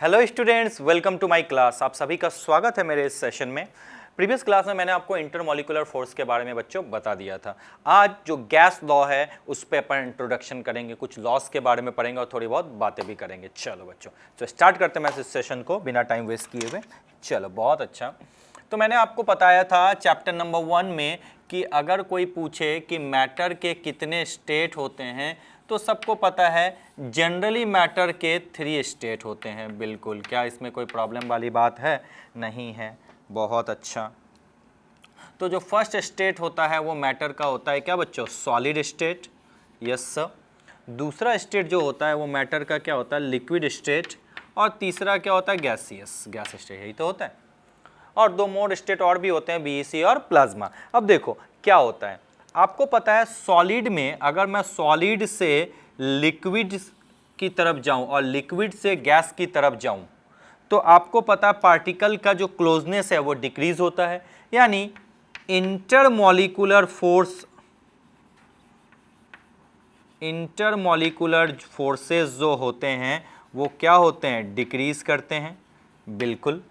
Hello students, welcome to my class. आप सभी का स्वागत है मेरे इस सेशन में। प्रीवियस क्लास में मैंने आपको इंटरमॉलिक्यूलर फोर्स के बारे में बच्चों बता दिया था। आज जो गैस लॉ है उस पर अपन इंट्रोडक्शन करेंगे, कुछ लॉस के बारे में पढ़ेंगे और थोड़ी बहुत बातें भी करेंगे। चलो बच्चों, तो स्टार्ट करते हैं इस सेशन को बिना टाइम वेस्ट किए हुए। चलो, बहुत अच्छा। तो मैंने आपको बताया था चैप्टर नंबर 1 में कि अगर कोई पूछे कि मैटर के कितने स्टेट होते हैं, तो सबको पता है जनरली मैटर के 3 स्टेट होते हैं। बिल्कुल, क्या इसमें कोई प्रॉब्लम वाली बात है? नहीं है। बहुत अच्छा। तो जो फर्स्ट स्टेट होता है वो मैटर का होता है क्या बच्चों? Solid state. Yes sir. दूसरा स्टेट जो होता है वो मैटर का क्या होता है? Liquid state. और तीसरा क्या होता है? Gaseous gas state. यही तो होता है। और 2 मोर स्टेट और भी होते हैं, बीईसी और प्लाज्मा। अब देखो क्या होता है, आपको पता है सॉलिड में अगर मैं सॉलिड से लिक्विड की तरफ जाऊं और लिक्विड से गैस की तरफ जाऊं, तो आपको पता है पार्टिकल का जो क्लोजनेस है वो डिक्रीज होता है। यानी इंटरमॉलिक्यूलर फोर्सेस जो होते हैं वो क्या होते हैं? डिक्रीज करते हैं। बिल्कुल,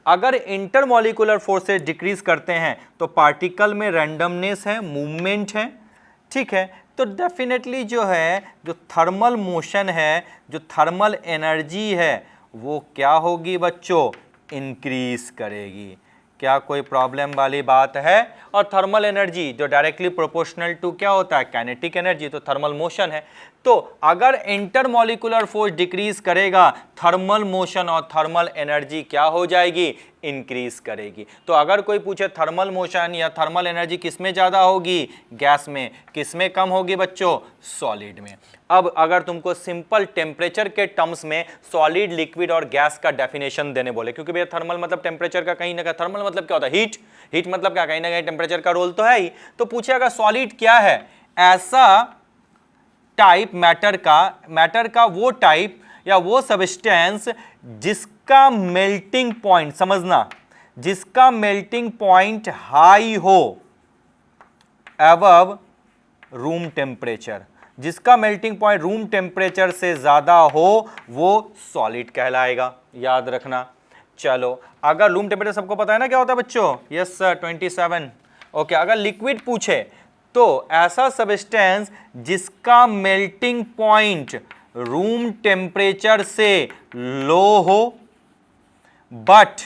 अगर इंटरमॉलिक्यूलर फोर्सेस डिक्रीज करते हैं तो पार्टिकल में रैंडमनेस है, मूवमेंट है। ठीक है, तो डेफिनेटली जो है, जो थर्मल मोशन है, जो थर्मल एनर्जी है, वो क्या होगी बच्चों? इंक्रीज करेगी। क्या कोई प्रॉब्लम वाली बात है? और थर्मल एनर्जी जो डायरेक्टली प्रोपोर्शनल टू क्या होता है? Kinetic energy. तो थर्मल मोशन है, तो अगर इंटरमॉलिक्यूलर फोर्स डिक्रीज करेगा, थर्मल मोशन और थर्मल एनर्जी क्या हो जाएगी? इंक्रीज करेगी। तो अगर कोई पूछे थर्मल मोशन या थर्मल एनर्जी किसमें ज़्यादा होगी? गैस में। किसमें कम होगी बच्चों? सॉलिड में। अब अगर तुमको सिंपल टेम्परेचर के टर्म्स में सॉलिड, लिक्विड और गैस का डेफिनेशन देने बोले, क्योंकि भैया थर्मल मतलब टेम्परेचर का कहीं ना कहीं, थर्मल मतलब क्या होता है? हीट। हीट मतलब क्या? कहीं ना कहीं टेम्परेचर का रोल तो है ही। तो पूछेगा सॉलिड क्या है? ऐसा टाइप मैटर का वो टाइप या वो सब्सटेंस जिसका मेल्टिंग पॉइंट, समझना, जिसका मेल्टिंग पॉइंट हाई हो अबव रूम टेम्परेचर। जिसका मेल्टिंग पॉइंट रूम टेम्परेचर से ज्यादा हो वो सॉलिड कहलाएगा। याद रखना। चलो, अगर रूम टेम्परेचर सबको पता है ना क्या होता है बच्चों? Yes sir, 27। ओके, अगर लिक्विड पूछे तो ऐसा सब्सटेंस जिसका मेल्टिंग पॉइंट रूम टेम्परेचर से लो हो but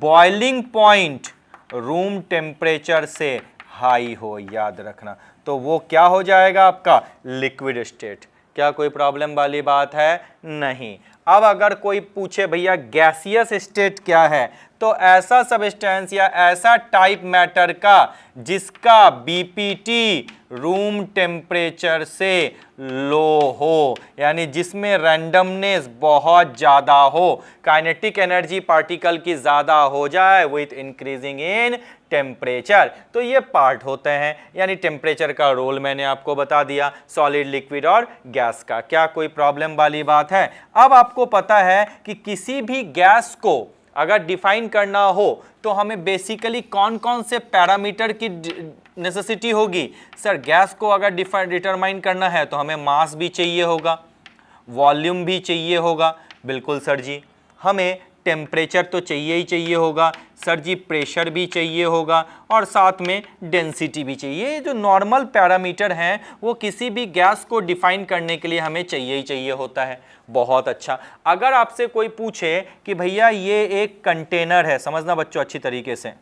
boiling point room temperature से हाई हो। याद रखना। तो वो क्या हो जाएगा आपका? Liquid state. क्या कोई प्रॉब्लम वाली बात है? नहीं। अब अगर कोई पूछे भैया गैसियस स्टेट क्या है, तो ऐसा सब्सटेंस या ऐसा टाइप मैटर का जिसका बीपीटी रूम टेम्परेचर से लो हो, यानी जिसमें रैंडमनेस बहुत ज़्यादा हो, काइनेटिक एनर्जी पार्टिकल की ज़्यादा हो जाए विथ इंक्रीजिंग इन टेम्परेचर। तो ये पार्ट होते हैं, यानी टेम्परेचर का रोल मैंने आपको बता दिया, सॉलिड, लिक्विड और गैस का। क्या कोई प्रॉब्लम वाली बात है? अब आपको पता है कि किसी भी गैस को अगर डिफाइन करना हो तो हमें बेसिकली कौन कौन से पैरामीटर की नेसेसिटी होगी? सर, गैस को अगर डिटरमाइन करना है तो हमें मास भी चाहिए होगा, वॉल्यूम भी चाहिए होगा। बिल्कुल सर जी। हमें टेम्परेचर तो चाहिए ही चाहिए होगा सर जी, प्रेशर भी चाहिए होगा और साथ में डेंसिटी भी चाहिए। ये जो नॉर्मल पैरामीटर हैं वो किसी भी गैस को डिफाइन करने के लिए हमें चाहिए ही चाहिए होता है। बहुत अच्छा। अगर आपसे कोई पूछे कि भैया ये एक कंटेनर है, समझना बच्चों अच्छी तरीके से,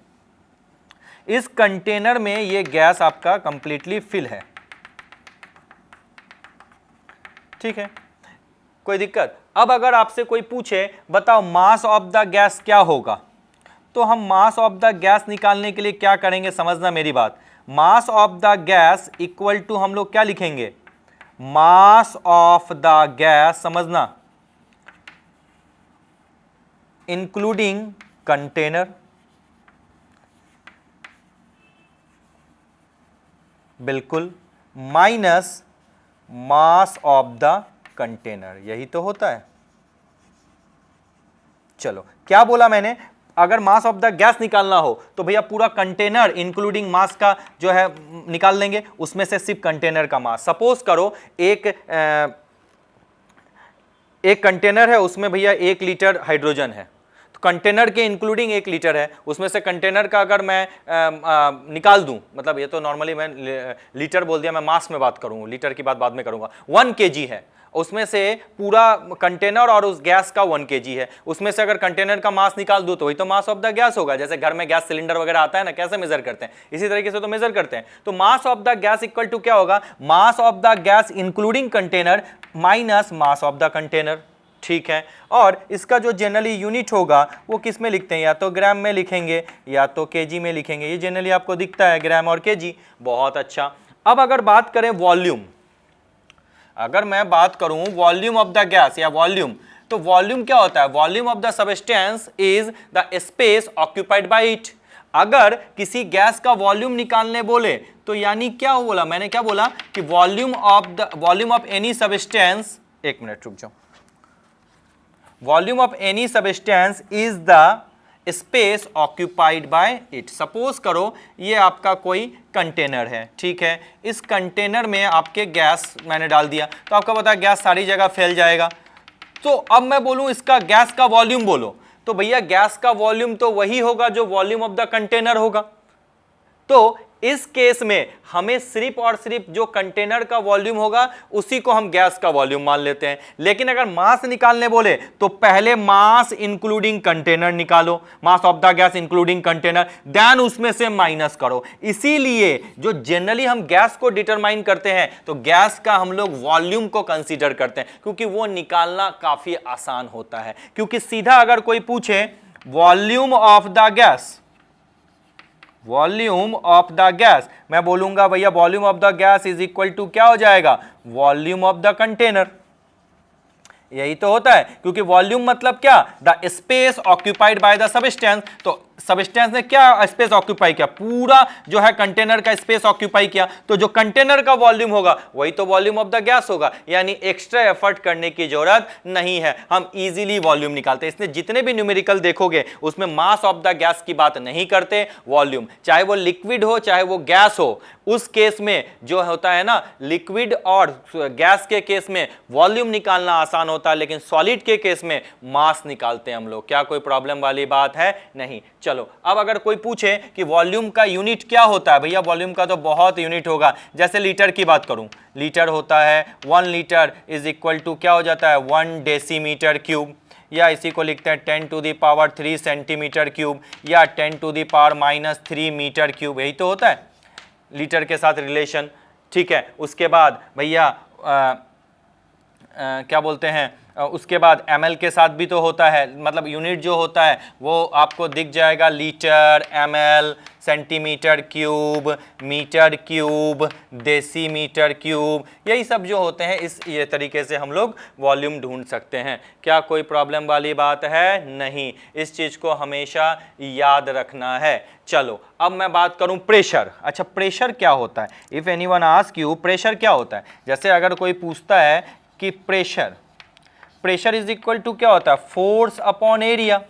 इस कंटेनर में ये गैस आपका कंप्लीटली फिल है, ठीक है, कोई दिक्कत? अब अगर आपसे कोई पूछे बताओ मास ऑफ द गैस क्या होगा, तो हम मास ऑफ द गैस निकालने के लिए क्या करेंगे? समझना मेरी बात। Mass of the gas equal to हम लोग क्या लिखेंगे? मास ऑफ द गैस, समझना, इंक्लूडिंग कंटेनर, बिल्कुल, minus mass of the container. यही तो होता है। चलो, क्या बोला मैंने? अगर मास ऑफ द गैस निकालना हो तो भैया पूरा कंटेनर इंक्लूडिंग मास का जो है निकाल लेंगे, उसमें से सिर्फ कंटेनर का मास। सपोज करो एक कंटेनर है, उसमें भैया 1 लीटर हाइड्रोजन है, तो कंटेनर के इंक्लूडिंग 1 लीटर है, उसमें से कंटेनर का अगर मैं निकाल दूं, मतलब ये तो नॉर्मली मैं लीटर बोल दिया, मैं मास में बात करूंगा, लीटर की बात बाद में करूंगा, 1 kg है, उसमें से पूरा कंटेनर और उस गैस का 1 kg है, उसमें से अगर कंटेनर का मास निकाल दूं तो वही तो मास ऑफ द गैस होगा। जैसे घर में गैस सिलेंडर वगैरह आता है ना, कैसे मेजर करते हैं, इसी तरीके से तो मेजर करते हैं। तो mass of the gas equal to क्या होगा, mass of the gas including container minus mass of the container. ठीक है, और इसका जो जनरली यूनिट होगा वो किस में लिखते हैं, या तो ग्राम में लिखेंगे या तो केजी में लिखेंगे, ये जनरली आपको दिखता है ग्राम और केजी। बहुत अच्छा। अब अगर बात करें वॉल्यूम, अगर मैं बात करूं वॉल्यूम ऑफ द गैस या वॉल्यूम, तो वॉल्यूम क्या होता है, volume of the substance is the space occupied by it. अगर किसी गैस का वॉल्यूम निकालने बोले तो यानी क्या बोला मैंने, क्या बोला कि वॉल्यूम ऑफ एनी सब्सटेंस, एक मिनट रुक जाओ, volume of any substance is the space occupied by it. Suppose करो ये आपका कोई कंटेनर है, ठीक है, इस कंटेनर में आपके गैस मैंने डाल दिया, तो आपका पता है गैस सारी जगह फैल जाएगा। तो अब मैं बोलूं इसका गैस का वॉल्यूम बोलो, तो भैया गैस का वॉल्यूम तो वही होगा जो वॉल्यूम ऑफ द कंटेनर होगा। तो इस केस में हमें सिर्फ और सिर्फ जो कंटेनर का वॉल्यूम होगा उसी को हम गैस का वॉल्यूम मान लेते हैं। लेकिन अगर मास निकालने बोले तो पहले मास इंक्लूडिंग कंटेनर निकालो, mass of the gas including container, then उसमें से माइनस करो। इसीलिए जो जनरली हम गैस को डिटरमाइन करते हैं तो गैस का हम लोग वॉल्यूम को कंसीडर करते हैं, क्योंकि वो निकालना काफी आसान होता है। क्योंकि सीधा अगर कोई पूछे volume of the gas, volume of the gas, मैं बोलूंगा भैया volume of the gas is equal to क्या हो जाएगा, वॉल्यूम ऑफ द कंटेनर। यही तो होता है, क्योंकि वॉल्यूम मतलब क्या, the space occupied by the substance. तो सब्सटेंस ने क्या स्पेस ऑक्यूपाई किया, पूरा जो है कंटेनर का स्पेस ऑक्यूपाई किया, तो जो कंटेनर का वॉल्यूम होगा वही तो वॉल्यूम ऑफ द गैस होगा। यानी एक्स्ट्रा एफर्ट करने की जरूरत नहीं है, हम इजीली वॉल्यूम निकालते हैं। इसलिए जितने भी न्यूमेरिकल देखोगे उसमें मास ऑफ द गैस की बात नहीं करते, वॉल्यूम, चाहे वो लिक्विड हो चाहे वो गैस हो, उस केस में जो होता है ना, लिक्विड और गैस के केस में वॉल्यूम निकालना आसान होता है, लेकिन सॉलिड के केस में मास निकालते हैं हम लोग। क्या कोई प्रॉब्लम वाली बात है? नहीं। चलो अब अगर कोई पूछे कि वॉल्यूम का यूनिट क्या होता है, भैया वॉल्यूम का तो बहुत यूनिट होगा। जैसे लीटर की बात करूं, लीटर होता है 1 लीटर इज इक्वल टू क्या हो जाता है, 1 डेसीमीटर क्यूब, या इसी को लिखते हैं 10 to the power 3 centimetre cube, या 10 to the power -3 metre cube. यही तो होता है लीटर के साथ रिलेशन। ठीक है, उसके बाद भैया क्या बोलते हैं, उसके बाद ml के साथ भी तो होता है, मतलब यूनिट जो होता है वो आपको दिख जाएगा, litre, ml, centimetre cube, metre cube, decimetre cube, यही सब जो होते हैं इस ये तरीके से हम लोग वॉल्यूम ढूंढ सकते हैं। क्या कोई प्रॉब्लम वाली बात है? नहीं, इस चीज़ को हमेशा याद रखना है। चलो अब मैं बात करूं प्रेशर। अच्छा, प्रेशर क्या होता है? If anyone ask you pressure क्या होता है, जैसे अगर कोई पूछता है कि प्रेशर इज इक्वल टू क्या होता है, force upon area.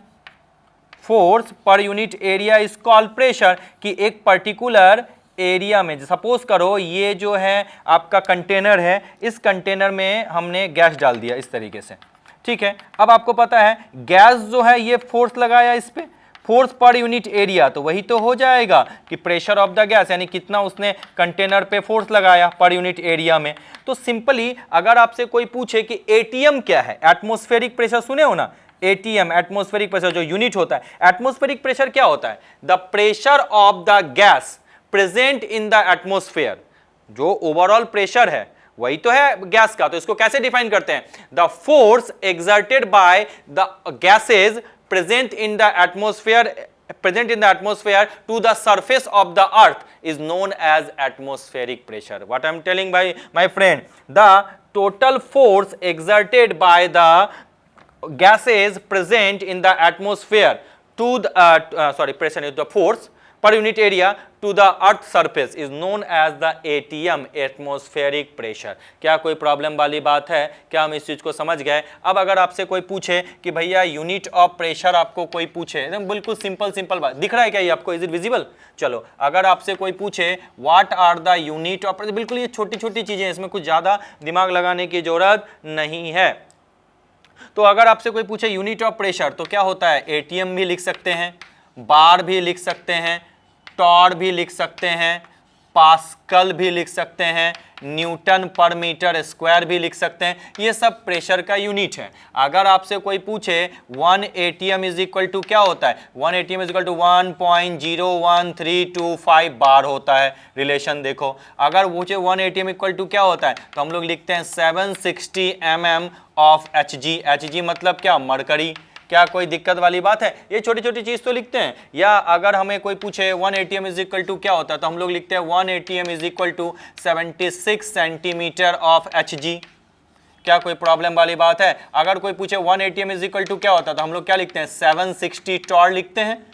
Force per unit area is called pressure, कि एक पर्टिकुलर एरिया में, सपोज करो ये जो है आपका कंटेनर है, इस कंटेनर में हमने गैस डाल दिया इस तरीके से, ठीक है। अब आपको पता है गैस जो है ये फोर्स लगाया इस पे, फोर्स पर यूनिट एरिया, तो वही तो हो जाएगा कि प्रेशर ऑफ द गैस, यानी कितना उसने कंटेनर पे फोर्स लगाया पर यूनिट एरिया में। तो सिंपली अगर आपसे कोई पूछे कि एटीएम क्या है, एटमॉस्फेरिक प्रेशर सुने हो ना, एटीएम एटमॉस्फेरिक प्रेशर जो यूनिट होता है। एटमॉस्फेरिक प्रेशर क्या होता है? The pressure of the gas present in the atmosphere. जो ओवरऑल प्रेशर है वही तो है गैस का, तो इसको कैसे डिफाइन करते हैं? The force exerted by the gases present in the atmosphere to the surface of the earth is known as atmospheric pressure. What I am telling by my friend, the total force exerted by the gases present in the atmosphere to the pressure is the force per unit area to the earth surface is known as the ATM, atmospheric pressure. क्या कोई problem वाली बात है? क्या हम इस चीज को समझ गए? अब अगर आपसे कोई पूछे कि भैया यूनिट ऑफ प्रेशर, आपको कोई पूछे, एकदम बिल्कुल सिंपल बात, दिख रहा है क्या ये आपको, इज इट विजिबल? चलो अगर आपसे कोई पूछे what are the unit of, बिल्कुल ये छोटी छोटी चीजें, इसमें कुछ ज्यादा दिमाग लगाने की जरूरत नहीं है। तो अगर आपसे कोई पूछे यूनिट ऑफ प्रेशर तो क्या होता है, एटीएम भी लिख सकते हैं, बार भी लिख सकते हैं, टॉर भी लिख सकते हैं, पास्कल भी लिख सकते हैं, न्यूटन पर मीटर स्क्वायर भी लिख सकते हैं। ये सब प्रेशर का यूनिट है। अगर आपसे कोई पूछे 1 एटीएम इज इक्वल टू क्या होता है, 1 एटीएम इज इक्वल टू 1.01325 बार होता है। रिलेशन देखो, अगर पूछे 1 एटीएम इक्वल टू क्या होता है तो हम लोग लिखते हैं 760 mm ऑफ Hg। Hg मतलब क्या, मरकरी। क्या कोई दिक्कत वाली बात है, ये छोटी छोटी चीज तो लिखते हैं। या अगर हमें कोई पूछे 1 एटीएम इज इक्वल टू क्या होता है तो हम लोग लिखते हैं 1 ATM is equal to 76 centimetre of Hg। क्या कोई प्रॉब्लम वाली बात है। अगर कोई पूछे 1 एटीएम इज इक्वल टू क्या होता है तो हम लोग क्या लिखते हैं 760 टॉर लिखते हैं।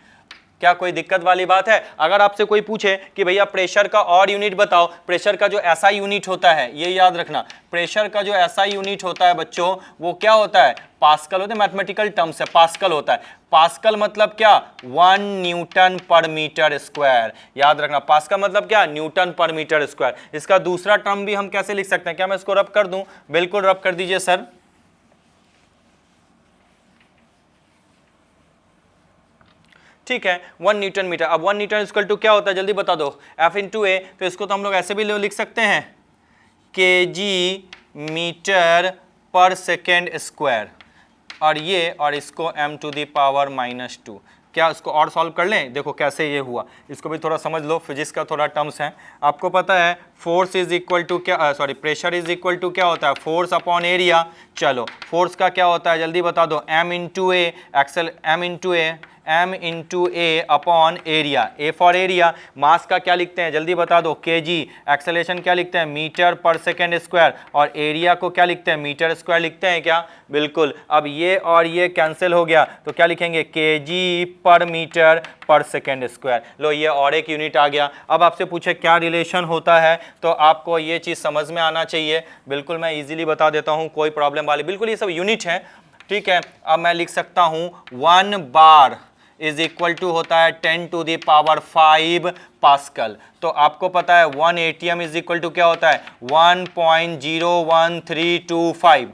क्या कोई दिक्कत वाली बात है। अगर आपसे कोई पूछे कि भैया प्रेशर का और यूनिट बताओ, प्रेशर का जो ऐसा यूनिट होता है, ये याद रखना, प्रेशर का जो ऐसा यूनिट होता है बच्चों वो क्या होता है, पास्कल होता है। मैथमेटिकल टर्म से पास्कल होता है। पास्कल मतलब क्या, 1 न्यूटन पर मीटर स्क्वायर। याद रखना, पास्कल मतलब क्या, न्यूटन पर मीटर स्क्वायर। इसका दूसरा टर्म भी हम कैसे लिख सकते हैं, क्या मैं इसको रब कर दूं, बिल्कुल रब कर दीजिए सर। ठीक है, 1 न्यूटन मीटर। अब 1 न्यूटन इक्वल टू क्या होता है जल्दी बता दो, F इंटू ए। तो इसको तो हम लोग ऐसे भी लिख सकते हैं, केजी मीटर पर सेकेंड स्क्वायर, और इसको m टू द पावर -2। क्या इसको और सॉल्व कर लें, देखो कैसे ये हुआ, इसको भी थोड़ा समझ लो, फिजिक्स का थोड़ा टर्म्स है। आपको पता है फोर्स इज इक्वल टू क्या, sorry pressure is equal to क्या होता है, फोर्स अपॉन एरिया। चलो फोर्स का क्या होता है जल्दी बता दो, m इंटू ए, एक्सल m into A upon area, A for area. Mass का क्या लिखते हैं जल्दी बता दो, केजी। एक्सेलेरेशन क्या लिखते हैं, मीटर पर सेकेंड स्क्वायर, और एरिया को क्या लिखते हैं, मीटर स्क्वायर लिखते हैं क्या, बिल्कुल। अब ये और ये कैंसिल हो गया तो क्या लिखेंगे, केजी पर मीटर पर सेकेंड स्क्वायर। लो ये और एक यूनिट आ गया। अब आपसे पूछे क्या रिलेशन होता है तो आपको ये चीज़ समझ में आना चाहिए। बिल्कुल मैं इजीली बता देता हूँ, कोई प्रॉब्लम वाली, बिल्कुल ये सब यूनिट है। ठीक है, अब मैं लिख सकता हूँ 1 बार इज इक्वल टू होता है 10 टू द पावर 5 पास्कल। तो आपको पता है 1 एटीएम इज इक्वल टू क्या होता है, 1.01325।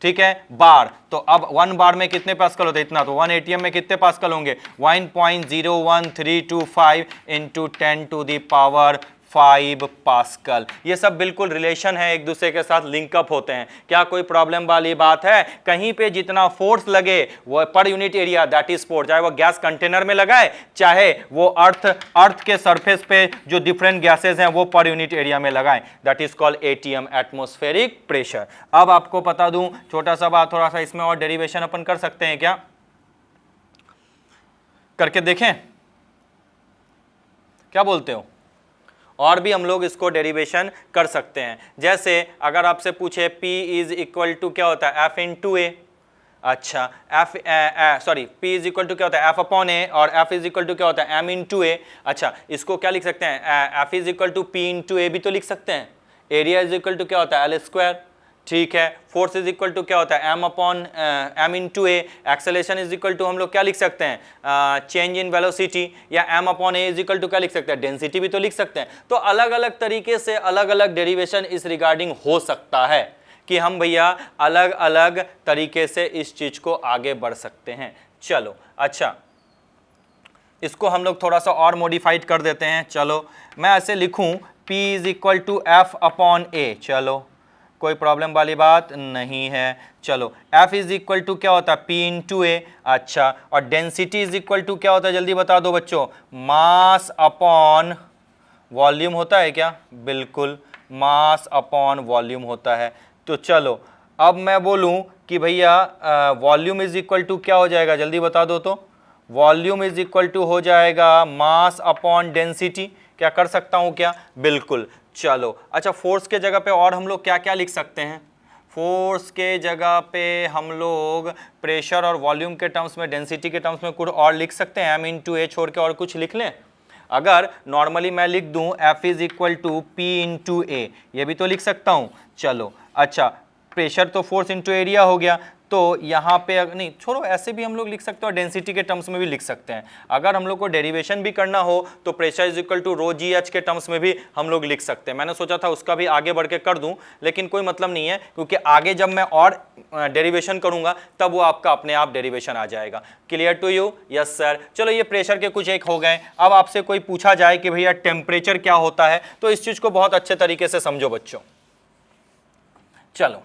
ठीक है, बार। तो अब 1 बार में कितने पास्कल होते हैं, इतना। तो 1 एटीएम में कितने पास्कल होंगे, 1.01325 into 10 to the power 5 pascal. ये सब बिल्कुल रिलेशन है, एक दूसरे के साथ लिंकअप होते हैं। क्या कोई प्रॉब्लम वाली बात है, कहीं पे जितना फोर्स लगे वो per unit area, that is force. चाहे वो गैस कंटेनर में लगाए, चाहे वो अर्थ के सरफेस पे जो डिफरेंट गैसेस हैं वो पर यूनिट एरिया में लगाएं, that is called ATM, atmospheric pressure. अब आपको बता दूं छोटा सा बात, थोड़ा सा इसमें और डेरिवेशन अपन कर सकते हैं, क्या करके देखें, क्या बोलते हो। और भी हम लोग इसको डेरिवेशन कर सकते हैं। जैसे अगर आपसे पूछे P इज इक्वल टू क्या होता है, F इंटू ए। अच्छा P इज इक्वल टू क्या होता है, F अपॉन ए, और F इज इक्वल टू क्या होता है, M इंटू ए। अच्छा इसको क्या लिख सकते हैं, F is equal to P into A भी तो लिख सकते हैं। एरिया इज इक्वल टू क्या होता है, L स्क्वायर। ठीक है, फोर्स इज इक्वल टू क्या होता है, m upon m into a. Acceleration is equal to हम लोग क्या लिख सकते हैं, चेंज इन वेलोसिटी, या m upon a is equal to क्या लिख सकते हैं, डेंसिटी भी तो लिख सकते हैं। तो अलग अलग तरीके से अलग अलग डेरिवेशन इस रिगार्डिंग हो सकता है कि हम भैया अलग अलग तरीके से इस चीज को आगे बढ़ सकते हैं। चलो अच्छा, इसको हम लोग थोड़ा सा और मॉडिफाइड कर देते हैं। चलो मैं ऐसे लिखूं, P is equal to F upon A. चलो कोई प्रॉब्लम वाली बात नहीं है। चलो F इज इक्वल टू क्या होता है, P इंटू ए। अच्छा, और डेंसिटी इज इक्वल टू क्या होता है जल्दी बता दो बच्चों, मास अपॉन वॉल्यूम होता है क्या, बिल्कुल मास अपॉन वॉल्यूम होता है। तो चलो अब मैं बोलूं कि भैया वॉल्यूम इज इक्वल टू क्या हो जाएगा जल्दी बता दो, तो वॉल्यूम इज इक्वल टू हो जाएगा मास अपॉन डेंसिटी। क्या कर सकता हूं क्या, बिल्कुल। चलो अच्छा, फोर्स के जगह पे और हम लोग क्या क्या लिख सकते हैं, फोर्स के जगह पे हम लोग प्रेशर और वॉल्यूम के टर्म्स में, डेंसिटी के टर्म्स में कुछ और लिख सकते हैं, m इंटू ए छोड़ के और कुछ लिख लें। अगर नॉर्मली मैं लिख दूं F is equal to P into A, ये भी तो लिख सकता हूं। चलो अच्छा, प्रेशर तो फोर्स इंटू एरिया हो गया, तो यहाँ पे नहीं छोड़ो, ऐसे भी हम लोग लिख सकते हैं और डेंसिटी के टर्म्स में भी लिख सकते हैं। अगर हम लोग को डेरिवेशन भी करना हो तो pressure is equal to rho g h के टर्म्स में भी हम लोग लिख सकते हैं। मैंने सोचा था उसका भी आगे बढ़ के कर दूं, लेकिन कोई मतलब नहीं है, क्योंकि आगे जब मैं और डेरिवेशन करूंगा तब वो आपका अपने आप डेरिवेशन आ जाएगा। Clear to you? Yes sir. चलो ये प्रेशर के कुछ एक हो गए। अब आपसे कोई पूछा जाए कि भैया टेम्परेचर क्या होता है, तो इस चीज को बहुत अच्छे तरीके से समझो बच्चों। चलो,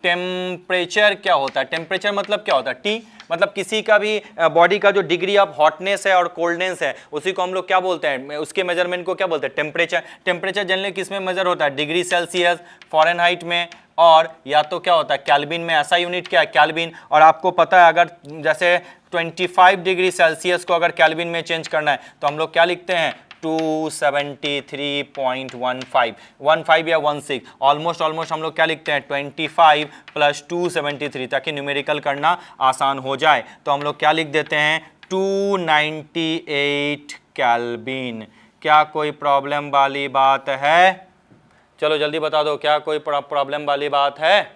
टेम्परेचर क्या होता है? टेम्परेचर मतलब क्या होता है? टी मतलब किसी का भी बॉडी का जो डिग्री ऑफ हॉटनेस है और कोल्डनेस है उसी को हम लोग क्या बोलते हैं, उसके मेजरमेंट को क्या बोलते हैं? टेम्परेचर। टेम्परेचर जनरली किस में मेजर होता है? डिग्री सेल्सियस, फ़ारेनहाइट में, और या तो क्या होता है केल्विन में। ऐसा यूनिट क्या है? केल्विन। और आपको पता है अगर जैसे 25 डिग्री सेल्सियस को अगर केल्विन में चेंज करना है तो हम लोग क्या लिखते हैं? 273.15 या 16। ऑलमोस्ट हम लोग क्या लिखते हैं? 25 प्लस 273, ताकि न्यूमेरिकल करना आसान हो जाए। तो हम लोग क्या लिख देते हैं? 298 केल्विन। क्या कोई प्रॉब्लम वाली बात है? चलो जल्दी बता दो, क्या कोई प्रॉब्लम वाली बात है?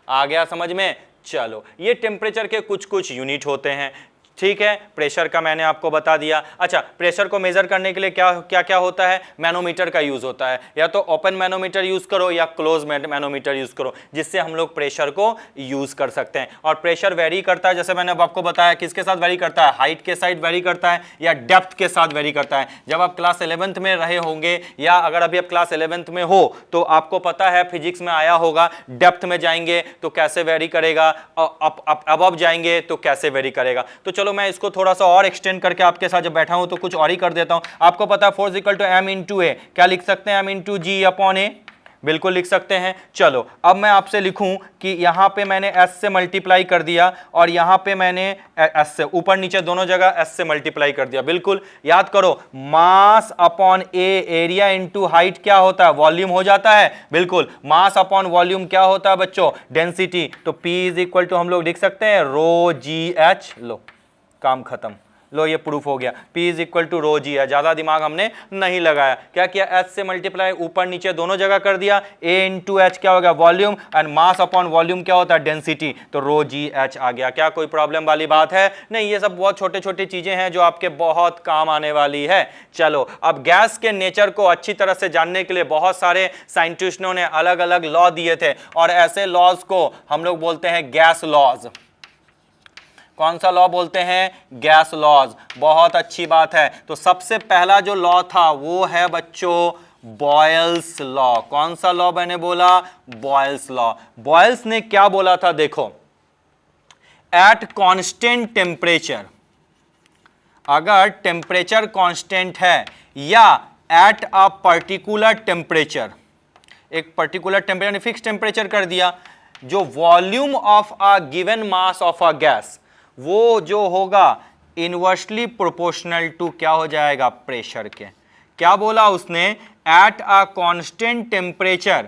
आ गया समझ में? चलो, ये टेम्परेचर के कुछ कुछ यूनिट होते हैं, ठीक है। प्रेशर का मैंने आपको बता दिया। अच्छा, प्रेशर को मेजर करने के लिए क्या क्या क्या होता है? मैनोमीटर का यूज होता है। या तो ओपन मैनोमीटर यूज करो या क्लोज मैनोमीटर यूज करो, जिससे हम लोग प्रेशर को यूज कर सकते हैं। और प्रेशर वेरी करता है, जैसे मैंने अब आपको बताया, किसके साथ वेरी करता है? हाइट के साथ वेरी करता है या डेप्थ के साथ वेरी करता है। जब आप क्लास 11th में रहे होंगे या अगर अभी आप क्लास 11th में हो तो आपको पता है, फिजिक्स में आया होगा, डेप्थ में जाएंगे तो कैसे वेरी करेगा, अब जाएंगे तो कैसे वेरी करेगा। तो चलो मैं इसको थोड़ा सा और एक्सटेंड करके आपके साथ जब बैठा हूं तो कुछ और ही कर देता हूं। आपको पता है force equal to m into A, क्या लिख सकते हैं? m into G upon A, बिल्कुल लिख सकते हैं। चलो अब मैं आपसे लिखूं कि यहां पे मैंने s से मल्टीप्लाई कर दिया और यहां पे मैंने s से, ऊपर नीचे दोनों जगह s से मल्टीप्लाई कर दिया। बिल्कुल याद करो, मास अपॉन ए, एरिया इंटू हाइट क्या होता है? वॉल्यूम हो जाता है। बिल्कुल, मास अपॉन वॉल्यूम क्या होता है बच्चों? डेंसिटी। तो P इज इक्वल टू हम लोग लिख सकते हैं रो जी एच। लो काम खत्म, लो ये प्रूफ हो गया। P is equal to rho जी है, ज्यादा दिमाग हमने नहीं लगाया। क्या किया? S से मल्टीप्लाई ऊपर नीचे दोनों जगह कर दिया। A इंटू एच क्या हो गया? Volume, and mass upon volume क्या होता है? डेंसिटी। तो रो जी एच आ गया। क्या कोई प्रॉब्लम वाली बात है? नहीं, ये सब बहुत छोटे छोटे चीजें हैं जो आपके बहुत काम आने वाली है। चलो, अब गैस के नेचर को अच्छी तरह से जानने के लिए बहुत सारे साइंटिस्टों ने अलग अलग लॉ दिए थे, और ऐसे लॉज को हम लोग बोलते हैं गैस लॉज। कौन सा लॉ बोलते हैं? Gas laws. बहुत अच्छी बात है। तो सबसे पहला जो लॉ था वो है बच्चों बॉयल्स लॉ। कौन सा लॉ मैंने बोला? Boyle's law. बॉयल्स ने क्या बोला था? देखो, एट कांस्टेंट टेम्परेचर, अगर टेम्परेचर कांस्टेंट है या एट अ पर्टिकुलर टेम्परेचर, एक पर्टिकुलर टेम्परेचर फिक्स टेम्परेचर कर दिया, जो volume of a given mass of a gas, वो जो होगा इनवर्सली प्रोपोर्शनल टू क्या हो जाएगा? प्रेशर के। क्या बोला उसने? एट अ कांस्टेंट टेम्परेचर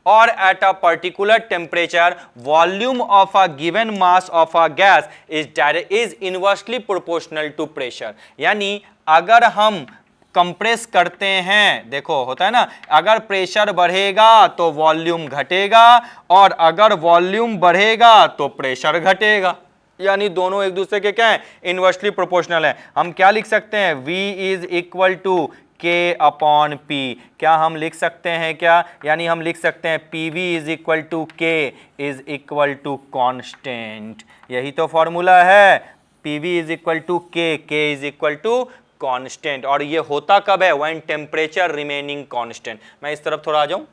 और at a particular temperature volume of a given mass of a gas is inversely proportional to pressure. यानी अगर हम कंप्रेस करते हैं, देखो होता है ना, अगर प्रेशर बढ़ेगा तो वॉल्यूम घटेगा, और अगर वॉल्यूम बढ़ेगा तो प्रेशर घटेगा। यानी दोनों एक दूसरे के क्या है? इनवर्सली प्रोपोर्शनल है। हम क्या लिख सकते हैं? V is equal to K upon P। क्या हम लिख सकते हैं क्या? यानी हम लिख सकते हैं PV is equal to K is equal to constant. यही तो फॉर्मूला है, PV is equal to K is equal to constant. और ये होता कब है? When temperature remaining constant. मैं इस तरफ थोड़ा आ जाऊं,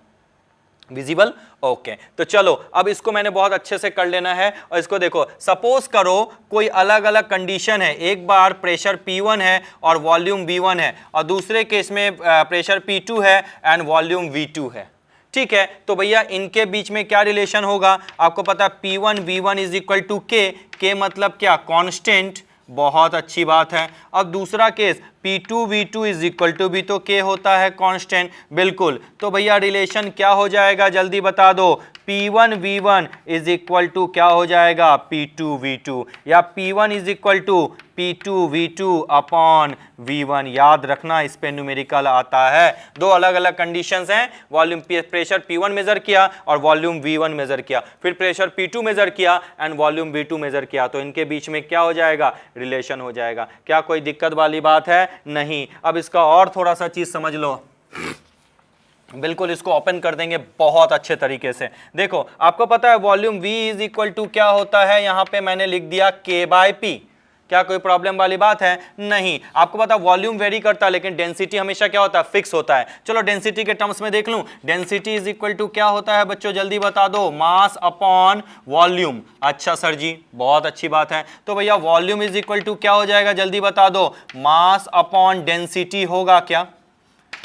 विजिबल? ओके। तो चलो अब इसको मैंने बहुत अच्छे से कर लेना है। और इसको देखो, सपोज करो कोई अलग अलग कंडीशन है, एक बार प्रेशर P1 है और वॉल्यूम V1 है, और दूसरे केस में प्रेशर P2 है एंड वॉल्यूम V2 है। ठीक है, तो भैया इनके बीच में क्या रिलेशन होगा? आपको पता है P1 V1 is equal to K मतलब क्या? कांस्टेंट। बहुत अच्छी बात है। अब दूसरा case P2V2 is equal to, भी तो K होता है कांस्टेंट, बिल्कुल। तो भैया रिलेशन क्या हो जाएगा जल्दी बता दो, P1V1 इज इक्वल टू क्या हो जाएगा P2V2, या P1 is equal to P2V2 upon V1। याद रखना इस पे न्यूमेरिकल आता है। दो अलग अलग कंडीशंस हैं, वॉल्यूम प्रेशर P1 मेजर किया और वॉल्यूम V1 मेजर किया, फिर प्रेशर P2 मेजर किया एंड वॉल्यूम V2 मेजर किया, तो इनके बीच में क्या हो जाएगा, रिलेशन हो जाएगा। क्या कोई दिक्कत वाली बात है? नहीं। अब इसका और थोड़ा सा चीज समझ लो, बिल्कुल इसको ओपन कर देंगे बहुत अच्छे तरीके से। देखो आपको पता है volume V is equal to क्या होता है, यहां पे मैंने लिख दिया K/P। क्या कोई प्रॉब्लम वाली बात है? नहीं। आपको पता है वॉल्यूम वेरी करता है लेकिन डेंसिटी हमेशा क्या होता है, फिक्स होता है। चलो डेंसिटी के टर्म्स में देख लूं, डेंसिटी इज इक्वल टू क्या होता है बच्चों, जल्दी बता दो, मास अपॉन वॉल्यूम। अच्छा सर जी, बहुत अच्छी बात है। तो भैया वॉल्यूम इज इक्वल टू क्या हो जाएगा, जल्दी बता दो, मास अपॉन डेंसिटी होगा क्या?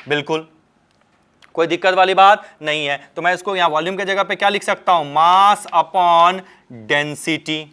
बिल्कुल, कोई दिक्कत वाली बात नहीं है। तो मैं इसको यहां वॉल्यूम के जगह पे क्या लिख सकता हूं, mass upon density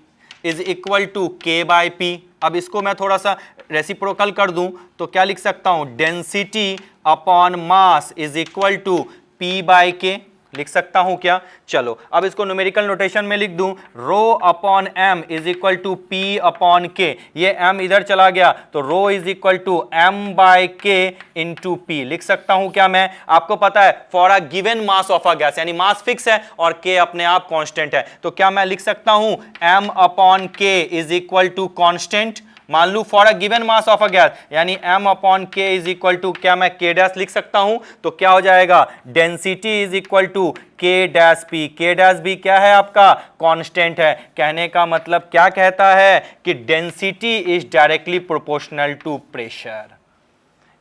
is equal to K/P। अब इसको मैं थोड़ा सा रेसिप्रोकल कर दूं तो क्या लिख सकता हूं, density upon mass is equal to P/K लिख सकता हूं क्या? चलो अब इसको न्यूमेरिकल नोटेशन में लिख दूं, rho upon M is equal to P upon K। ये m इधर चला गया तो rho is equal to M/K into P लिख सकता हूं क्या मैं? आपको पता है for a given mass of a gas, यानी मास फिक्स है और K अपने आप कांस्टेंट है, तो क्या मैं लिख सकता हूं M upon K is equal to constant. मान लू for a given mass of a gas, यानी m upon K is equal to क्या मैं K डैश लिख सकता हूं, तो क्या हो जाएगा, density is equal to K dash P। K dash भी क्या है आपका, कांस्टेंट है। कहने का मतलब क्या कहता है कि density is directly proportional to pressure.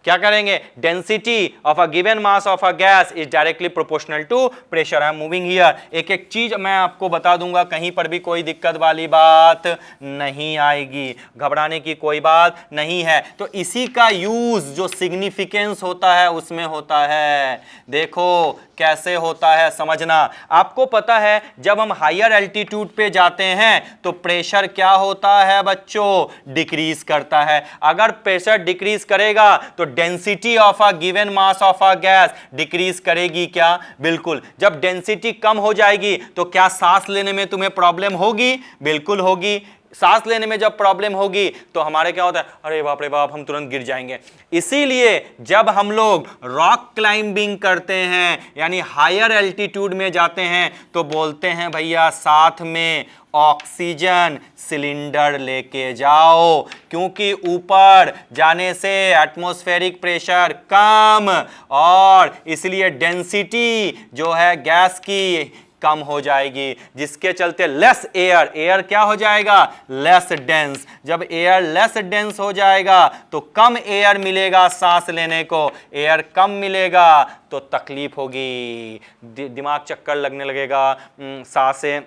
क्या करेंगे, density of a given mass of a gas is directly proportional to pressure. I am moving here. एक एक चीज मैं आपको बता दूंगा, कहीं पर भी कोई दिक्कत वाली बात नहीं आएगी, घबराने की कोई बात नहीं है। तो इसी का यूज जो सिग्निफिकेंस होता है उसमें होता है। देखो कैसे होता है समझना। आपको पता है जब हम हायर एल्टीट्यूड पे जाते हैं तो प्रेशर क्या होता है बच्चों, डिक्रीज करता है। अगर प्रेशर डिक्रीज करेगा तो density of a given mass of a gas decrease करेगी क्या? बिल्कुल। जब डेंसिटी कम हो जाएगी तो क्या सांस लेने में तुम्हें प्रॉब्लम होगी? बिल्कुल होगी। सांस लेने में जब प्रॉब्लम होगी तो हमारे क्या होता है, अरे बाप रे बाप, हम तुरंत गिर जाएंगे। इसीलिए जब हम लोग रॉक क्लाइंबिंग करते हैं यानी हायर एल्टीट्यूड में जाते हैं तो बोलते हैं भैया साथ में ऑक्सीजन सिलेंडर लेके जाओ, क्योंकि ऊपर जाने से एटमॉस्फेरिक प्रेशर कम और इसलिए डेंसिटी जो है गैस की कम हो जाएगी, जिसके चलते लेस एयर क्या हो जाएगा, लेस डेंस। जब एयर लेस डेंस हो जाएगा तो कम एयर मिलेगा सांस लेने को, एयर कम मिलेगा तो तकलीफ होगी, दिमाग चक्कर लगने लगेगा, सांसें,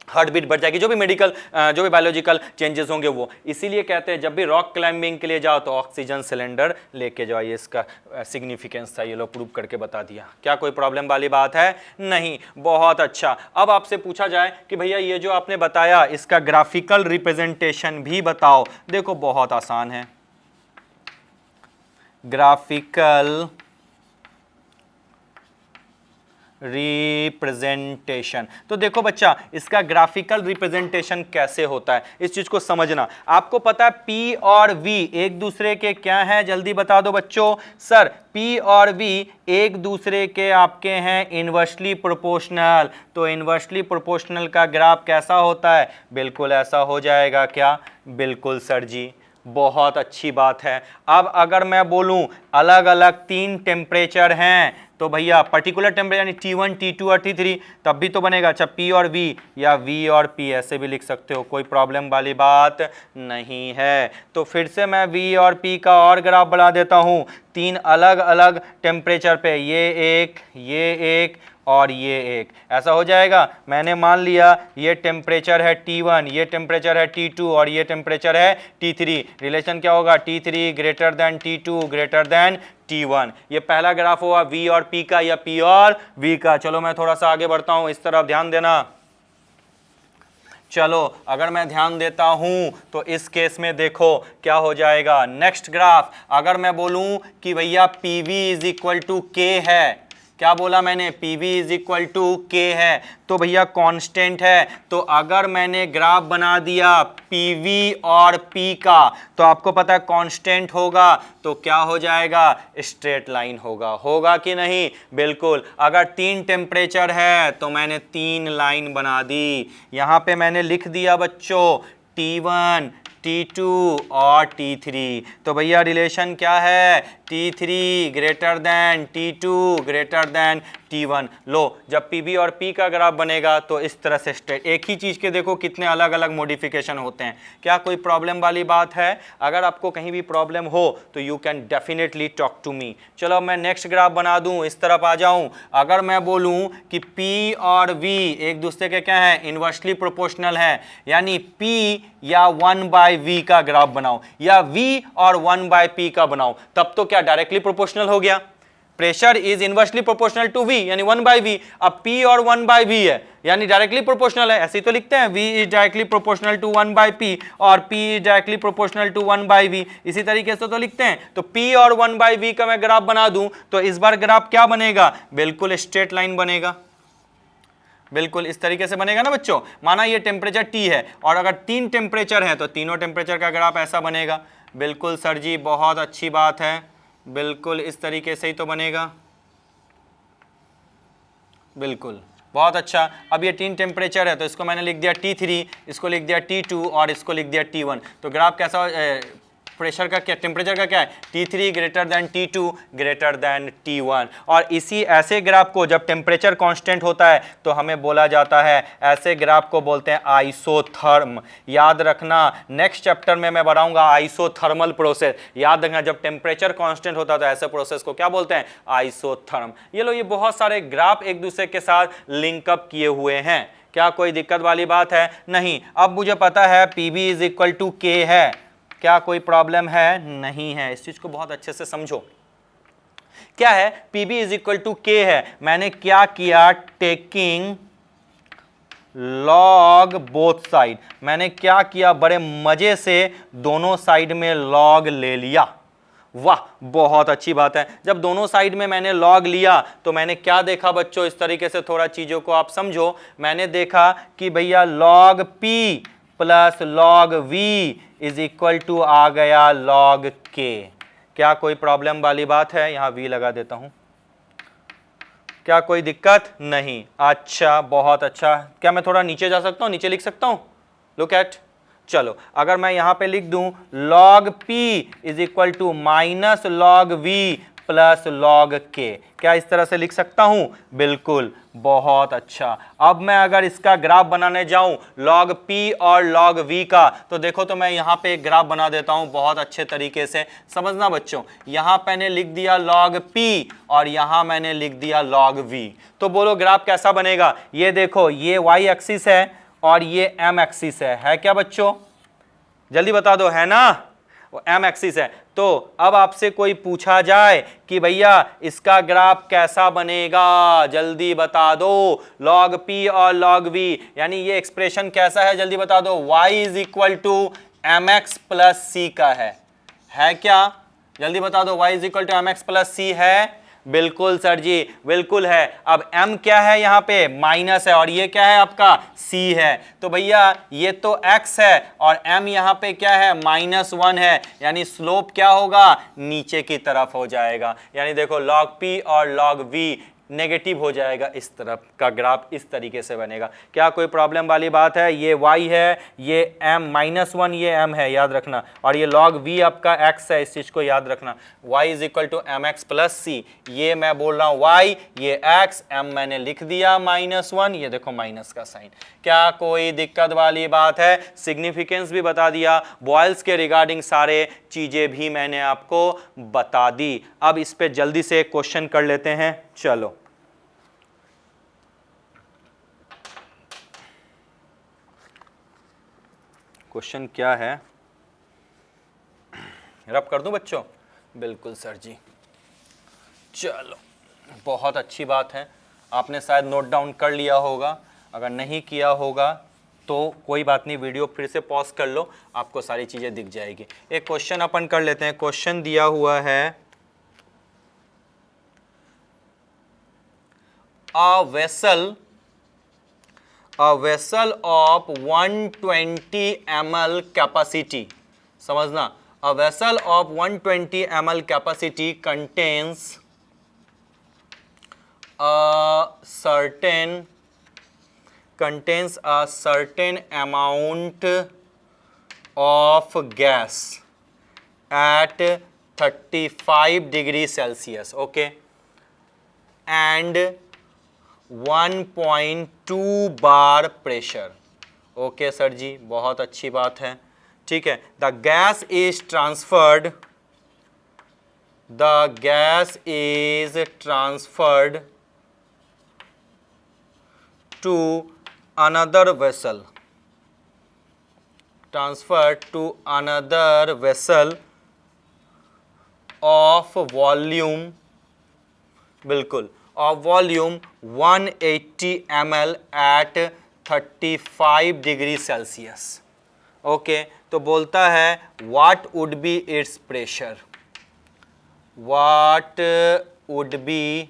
हार्ट बीट बढ़ जाएगी, जो भी मेडिकल जो भी बायोलॉजिकल चेंजेस होंगे वो। इसीलिए कहते हैं जब भी रॉक क्लाइंबिंग के लिए जाओ तो ऑक्सीजन सिलेंडर लेके जाओ। ये इसका सिग्निफिकेंस था, ये लोग प्रूव करके बता दिया। क्या कोई प्रॉब्लम वाली बात है? नहीं। बहुत अच्छा। अब आपसे पूछा जाए कि भैया ये जो आपने बताया इसका ग्राफिकल रिप्रेजेंटेशन भी बताओ। देखो बहुत आसान है, ग्राफिकल रिप्रेजेंटेशन। तो देखो बच्चा इसका ग्राफिकल रिप्रेजेंटेशन कैसे होता है इस चीज को समझना। आपको पता है P और V एक दूसरे के क्या हैं, जल्दी बता दो बच्चों। सर P और V एक दूसरे के आपके हैं इनवर्सली प्रोपोर्शनल। तो इनवर्सली प्रोपोर्शनल का ग्राफ कैसा होता है, बिल्कुल ऐसा हो जाएगा क्या? बिल्कुल सर जी, बहुत अच्छी बात है। अब अगर मैं बोलूं अलग अलग तीन टेम्परेचर हैं तो भैया पर्टिकुलर टेम्परेचर यानी T1 T2 और T3 तब भी तो बनेगा। अच्छा P और V या V और P ऐसे भी लिख सकते हो, कोई प्रॉब्लम वाली बात नहीं है। तो फिर से मैं V और P का और ग्राफ बना देता हूँ तीन अलग अलग टेम्परेचर पे, ये एक और ये एक, ऐसा हो जाएगा। मैंने मान लिया ये टेम्परेचर है T1, ये टेम्परेचर है T2 और ये टेम्परेचर है T3। रिलेशन क्या होगा, T3 greater than T2 greater than T1। ये पहला ग्राफ हुआ V और P का या P और V का। चलो मैं थोड़ा सा आगे बढ़ता हूं, इस तरफ ध्यान देना। चलो अगर मैं ध्यान देता हूं तो इस केस में देखो क्या हो जाएगा। नेक्स्ट ग्राफ, अगर मैं बोलूं कि भैया PV इज इक्वल टू के है, क्या बोला मैंने, PV इज इक्वल टू के है, तो भैया कांस्टेंट है। तो अगर मैंने ग्राफ बना दिया PV और P का, तो आपको पता है कांस्टेंट होगा, तो क्या हो जाएगा, स्ट्रेट लाइन होगा। होगा कि नहीं, बिल्कुल। अगर 3 टेम्परेचर है तो मैंने 3 लाइन बना दी। यहां पे मैंने लिख दिया बच्चों T1 T2 और T3। तो भैया रिलेशन क्या है, T3 greater than T2 greater than T1। लो जब PB और P का ग्राफ बनेगा तो इस तरह से स्ट्रेट, एक ही चीज़ के देखो कितने अलग अलग मॉडिफिकेशन होते हैं। क्या कोई प्रॉब्लम वाली बात है? अगर आपको कहीं भी प्रॉब्लम हो तो you can definitely talk to me. चलो मैं नेक्स्ट ग्राफ बना दूं, इस तरफ आ जाऊं। अगर मैं बोलूं कि P और V एक दूसरे के क्या है, इन्वर्सली प्रोपोर्शनल है, यानी P या 1/V का ग्राफ बनाओ या V और 1/P का बनाओ, तब तो क्या डायरेक्टली प्रोपोर्शनल हो गया। Pressure is inversely proportional to V यानी 1/V। अब P और 1/V है यानी डायरेक्टली प्रोपोर्शनल है, ऐसे ही तो लिखते हैं, V is directly proportional to 1/P और P is directly proportional to 1/V। इसी तरीके से तो लिखते हैं। तो P और 1/V का मैं ग्राफ बना दूं तो इस बार ग्राफ क्या बनेगा, बिल्कुल स्ट्रेट लाइन बनेगा, बिल्कुल इस तरीके से बनेगा ना बच्चों। माना ये टेम्परेचर T है और अगर 3 टेम्परेचर है तो तीनों टेम्परेचर का ग्राफ ऐसा बनेगा। बिल्कुल सर जी, बहुत अच्छी बात है, बिल्कुल इस तरीके से ही तो बनेगा, बिल्कुल बहुत अच्छा। अब ये 3 टेम्परेचर है तो इसको मैंने लिख दिया T3, इसको लिख दिया T2 और इसको लिख दिया T1। तो ग्राफ कैसा, प्रेशर का क्या, टेम्परेचर का क्या है, T3 greater than T2 greater than T1। और इसी ऐसे ग्राफ को जब टेम्परेचर कांस्टेंट होता है तो हमें बोला जाता है, ऐसे ग्राफ को बोलते हैं आइसोथर्म। याद रखना, नेक्स्ट चैप्टर में मैं बढ़ाऊंगा आइसोथर्मल प्रोसेस। याद रखना, जब टेम्परेचर कांस्टेंट होता है तो ऐसे प्रोसेस को क्या बोलते हैं, आइसोथर्म। ये लो, ये बहुत सारे ग्राफ एक दूसरे के साथ लिंकअप किए हुए हैं। क्या कोई दिक्कत वाली बात है? नहीं। अब मुझे पता है PV इज इक्वल टू के है, क्या कोई प्रॉब्लम है? नहीं है। इस चीज को बहुत अच्छे से समझो। क्या है, PB इज इक्वल टू के है। मैंने क्या किया, टेकिंग लॉग बोथ साइड, मैंने क्या किया, बड़े मजे से दोनों साइड में लॉग ले लिया। वाह, बहुत अच्छी बात है। जब दोनों साइड में मैंने लॉग लिया तो मैंने क्या देखा बच्चों, इस तरीके से थोड़ा चीजों को आप समझो। मैंने देखा कि भैया log P plus log V is equal to आ गया लॉग K। क्या कोई प्रॉब्लम वाली बात है? यहां V लगा देता हूं। क्या कोई दिक्कत? नहीं। अच्छा, बहुत अच्छा। क्या मैं थोड़ा नीचे जा सकता हूं, नीचे लिख सकता हूं? लुक एट, चलो अगर मैं यहां पे लिख दूं log P is equal to minus log V plus log K, क्या इस तरह से लिख सकता हूं? बिल्कुल, बहुत अच्छा। अब मैं अगर इसका ग्राफ बनाने जाऊं log P और log V का, तो देखो, तो मैं यहां पे एक ग्राफ बना देता हूं बहुत अच्छे तरीके से। समझना बच्चों, यहां मैंने लिख दिया log P और यहां मैंने लिख दिया log V। तो बोलो ग्राफ कैसा बनेगा? ये देखो, ये y एक्सिस है और ये m एक्सिस है क्या बच्चों? जल्दी बता दो, है ना? वो m एक्सिस है। तो अब आपसे कोई पूछा जाए कि भैया इसका ग्राफ कैसा बनेगा, जल्दी बता दो। log P और log V यानी ये एक्सप्रेशन कैसा है, जल्दी बता दो। y is equal to mx plus c का है क्या? जल्दी बता दो, y is equal to mx plus c है? बिल्कुल सर जी, बिल्कुल है। अब m क्या है, यहाँ पे माइनस है और ये क्या है आपका c है। तो भैया ये तो x है और m यहाँ पे क्या है, -1 है, यानी स्लोप क्या होगा, नीचे की तरफ हो जाएगा। यानी देखो log p और log v नेगेटिव हो जाएगा, इस तरफ का ग्राफ इस तरीके से बनेगा। क्या कोई प्रॉब्लम वाली बात है? ये y है, ये m -1, ये m है, याद रखना। और ये log v आपका x है, इस चीज को याद रखना। y is equal to mx plus c, ये मैं बोल रहा हूँ y, ये x, m मैंने लिख दिया -1, ये देखो माइनस का साइन। क्या कोई दिक्कत वाली बात है? सिग्निफिकेंस भी बता दिया, बॉयल्स के रिगार्डिंग सारे चीजें भी मैंने आपको बता दी। अब इस पे जल्दी से एक क्वेश्चन कर लेते हैं। चलो, क्वेश्चन क्या है, रब कर दूं बच्चों? बिल्कुल सर जी। चलो, बहुत अच्छी बात है, आपने शायद नोट डाउन कर लिया होगा। अगर नहीं किया होगा तो कोई बात नहीं, वीडियो फिर से पॉज कर लो, आपको सारी चीज़ें दिख जाएगी। एक क्वेश्चन अपन कर लेते हैं। क्वेश्चन दिया हुआ है a vessel of 120 ml capacity, समझना, a vessel of 120 ml capacity contains a certain amount of gas at 35 degrees Celsius, okay, and 1.2 बार प्रेशर। ओके सर जी, बहुत अच्छी बात है, ठीक है। The gas is transferred to another vessel of volume, बिल्कुल, of volume 180 ml at 35 degree Celsius, okay. तो बोलता है what would be its pressure, what would be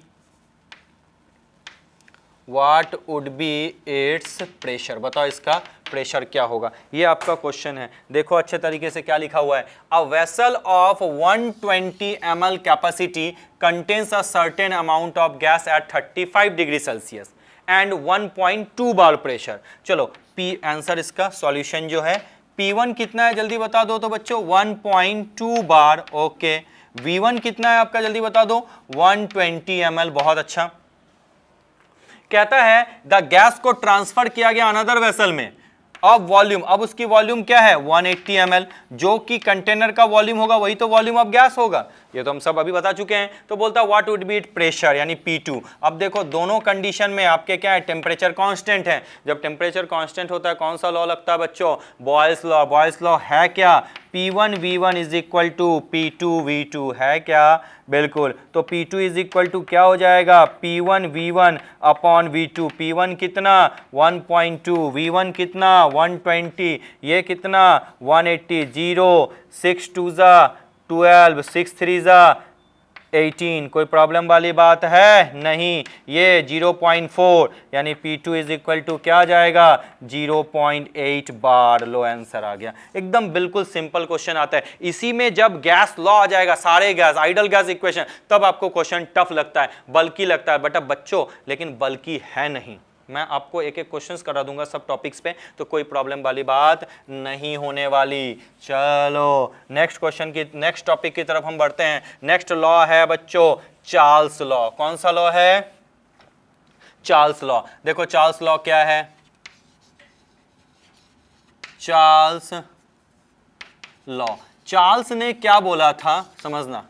its pressure, बताओ इसका प्रेशर क्या होगा। ये आपका क्वेश्चन है। देखो अच्छे तरीके से क्या लिखा हुआ है, a vessel of 120 ml capacity contains a certain amount of gas at 35 degree Celsius and 1.2 बार प्रेशर। चलो पी आंसर, इसका सॉल्यूशन जो है P1 कितना है जल्दी बता दो तो बच्चों, 1.2 बार, ओके। V1 कितना है आपका जल्दी बता दो, 120 ml, बहुत अच्छा। कहता है द गैस को ट्रांसफर किया गया अनदर वेसल में, अब वॉल्यूम, अब उसकी वॉल्यूम क्या है 180 ml, जो कि कंटेनर का वॉल्यूम होगा वही तो वॉल्यूम ऑफ गैस होगा, ये तो हम सब अभी बता चुके हैं। तो बोलता है what would be it pressure, यानी P2। अब देखो दोनों कंडीशन में आपके क्या है, टेम्परेचर कांस्टेंट है। जब टेम्परेचर कांस्टेंट होता है कौन सा लॉ लगता है बच्चों, बॉयल्स लॉ। बॉयल्स लॉ है क्या, P1 V1 is equal to P2 V2, है क्या, बिल्कुल। तो P2 इज इक्वल टू क्या हो जाएगा, P1 V1 upon V2। P1 कितना 1.2, V1 कितना 120, ये कितना 180, 0 6 2 जा 12, 6 3 जा 18, कोई प्रॉब्लम वाली बात है नहीं। ये 0.4 यानी P2 इज इक्वल टू क्या आ जाएगा 0.8 बार। लो आंसर आ गया, एकदम बिल्कुल सिंपल क्वेश्चन आता है। इसी में जब गैस लॉ आ जाएगा, सारे गैस, आइडल गैस इक्वेशन, तब आपको क्वेश्चन टफ लगता है, बल्कि लगता है। बट अब बच्चों लेकिन बल्कि है नहीं, मैं आपको एक एक क्वेश्चंस करा दूंगा सब टॉपिक्स पे, तो कोई प्रॉब्लम वाली बात नहीं होने वाली। चलो नेक्स्ट क्वेश्चन की, नेक्स्ट टॉपिक की तरफ हम बढ़ते हैं। नेक्स्ट लॉ है बच्चों चार्ल्स लॉ। कौन सा लॉ है, चार्ल्स लॉ। देखो चार्ल्स लॉ क्या है, चार्ल्स लॉ, चार्ल्स ने क्या बोला था समझना,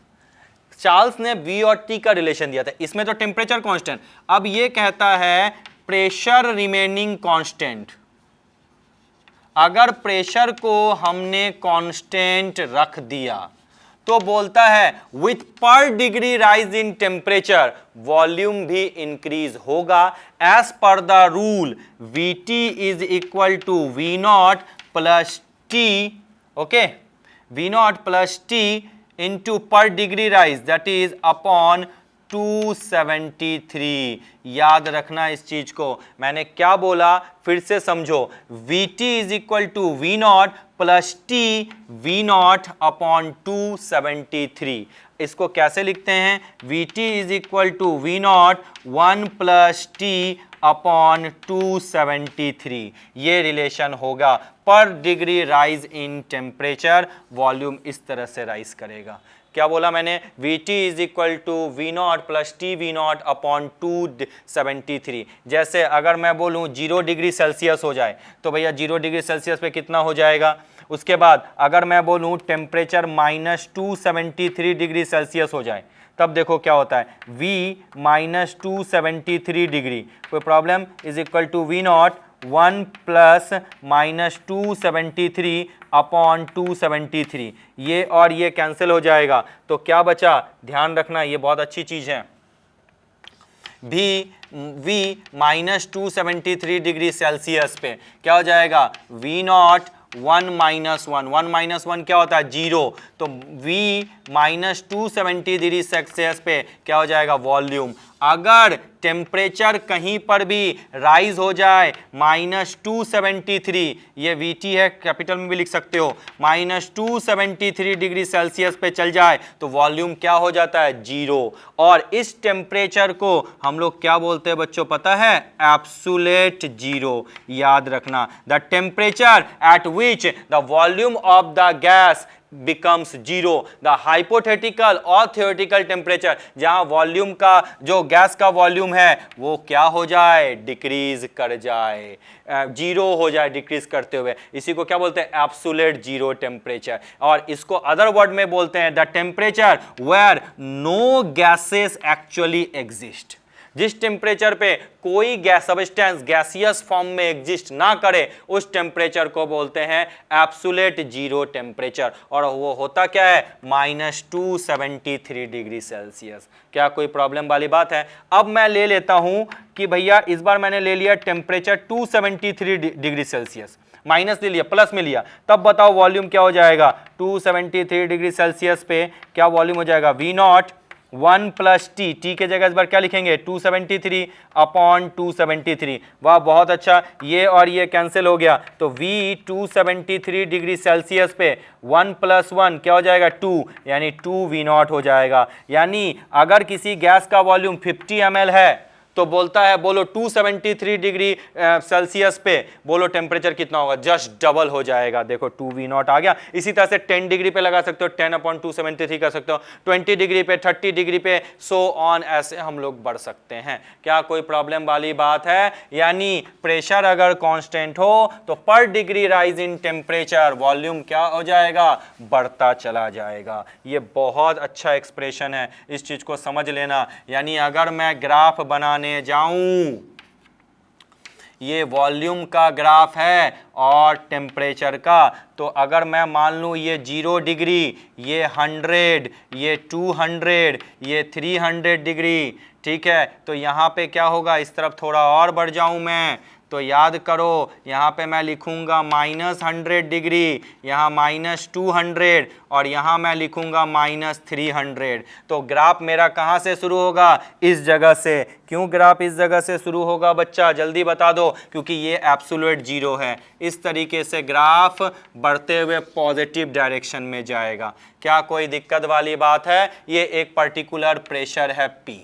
चार्ल्स ने V और T का रिलेशन दिया था। इसमें तो टेम्परेचर कांस्टेंट, अब ये कहता है प्रेशर रिमेनिंग कांस्टेंट। अगर प्रेशर को हमने कांस्टेंट रख दिया तो बोलता है with per degree rise in temperature volume भी इंक्रीज होगा। As per the rule Vt is equal to V0 plus T, okay, V0 plus T into per degree rise, that is upon 273। याद रखना इस चीज को, मैंने क्या बोला फिर से समझो, Vt is equal to V0 plus T, V0 upon 273। इसको कैसे लिखते हैं, Vt is equal to V0 1 plus T upon 273। ये रिलेशन होगा, पर degree rise in temperature volume इस तरह से राइज करेगा। क्या बोला मैंने, Vt is equal to V0 plus T V0 upon 273। जैसे अगर मैं बोलूँ 0 डिग्री सेल्सियस हो जाए तो भैया 0 डिग्री सेल्सियस पे कितना हो जाएगा। उसके बाद अगर मैं बोलूँ टेम्परेचर माइनस 273 डिग्री सेल्सियस हो जाए, तब देखो क्या होता है, V माइनस 273 डिग्री, कोई problem, is equal to V0 1 plus minus 273 upon 273। ये और ये कैंसिल हो जाएगा, तो क्या बचा, ध्यान रखना ये बहुत अच्छी चीज है। वी -273 डिग्री सेल्सियस पे क्या हो जाएगा, वी नॉट 1 - 1 क्या होता है, 0। तो V -270 डिग्री सेल्सियस पे क्या हो जाएगा, वॉल्यूम। अगर टेम्परेचर कहीं पर भी राइज हो जाए -273, ये VT है, कैपिटल में भी लिख सकते हो, -273 डिग्री सेल्सियस पे चल जाए तो वॉल्यूम क्या हो जाता है, 0। और इस टेम्परेचर को हम लोग क्या बोलते हैं बच्चों, पता है, एब्सोल्यूट जीरो। याद रखना, the temperature at which the volume of the gas becomes zero, the hypothetical और theoretical temperature, जहां वॉल्यूम का, जो गैस का वॉल्यूम है वो क्या हो जाए, डिक्रीज कर जाए, जीरो हो जाए डिक्रीज करते हुए, इसी को क्या बोलते हैं, एब्सोल्यूट जीरो टेम्परेचर। और इसको अदर वर्ड में बोलते हैं the temperature where no gases actually exist. जिस टेम्परेचर पे कोई गैस सब्सटेंस गैसियस फॉर्म में एग्जिस्ट ना करे उस टेम्परेचर को बोलते हैं एब्सोल्यूट जीरो टेम्परेचर। और वो होता क्या है, -273 डिग्री सेल्सियस। क्या कोई प्रॉब्लम वाली बात है? अब मैं ले लेता हूं कि भैया इस बार मैंने ले लिया टेम्परेचर 273 डिग्री सेल्सियस, माइनस ले लिया, प्लस में लिया, तब बताओ वॉल्यूम क्या हो जाएगा, 273 डिग्री सेल्सियस पे क्या वॉल्यूम हो जाएगा, V नॉट 1 + T, T के जगह इस बार क्या लिखेंगे, 273 अपॉन 273। वाह बहुत अच्छा, ये और ये कैंसिल हो गया, तो V 273 डिग्री सेल्सियस पे 1 + 1 क्या हो जाएगा, 2, यानी 2V नॉट हो जाएगा। यानी अगर किसी गैस का वॉल्यूम 50 ml है तो बोलता है, बोलो 273 डिग्री सेल्सियस पे बोलो टेम्परेचर कितना होगा, जस्ट डबल हो जाएगा। देखो 2V नॉट आ गया। इसी तरह से 10 डिग्री पे लगा सकते हो, 10/273 कर सकते हो, 20 डिग्री पे, 30 डिग्री पे, सो ऑन, ऐसे हम लोग बढ़ सकते हैं। क्या कोई प्रॉब्लम वाली बात है? यानी प्रेशर अगर कांस्टेंट हो तो पर degree rise in temperature volume क्या हो जाएगा, बढ़ता चला जाएगा। ये बहुत अच्छा एक्सप्रेशन है, इस चीज को समझ लेना। यानी अगर मैं ग्राफ बनाने जाऊं, ये वॉल्यूम का ग्राफ है और टेम्परेचर का, तो अगर मैं मान लूं ये 0 डिग्री, ये 100, ये 200, ये 300 डिग्री, ठीक है, तो यहाँ पे क्या होगा, इस तरफ थोड़ा और बढ़ जाऊं मैं तो याद करो यहाँ पे मैं लिखूंगा -100 डिग्री, यहाँ -200 और यहाँ मैं लिखूंगा -300। तो ग्राफ मेरा कहाँ से शुरू होगा, इस जगह से। क्यों ग्राफ इस जगह से शुरू होगा बच्चा, जल्दी बता दो, क्योंकि ये एब्सोल्यूट जीरो है। इस तरीके से ग्राफ बढ़ते हुए पॉजिटिव डायरेक्शन में जाएगा। क्या कोई दिक्कत वाली बात है? ये एक पर्टिकुलर प्रेशर है P।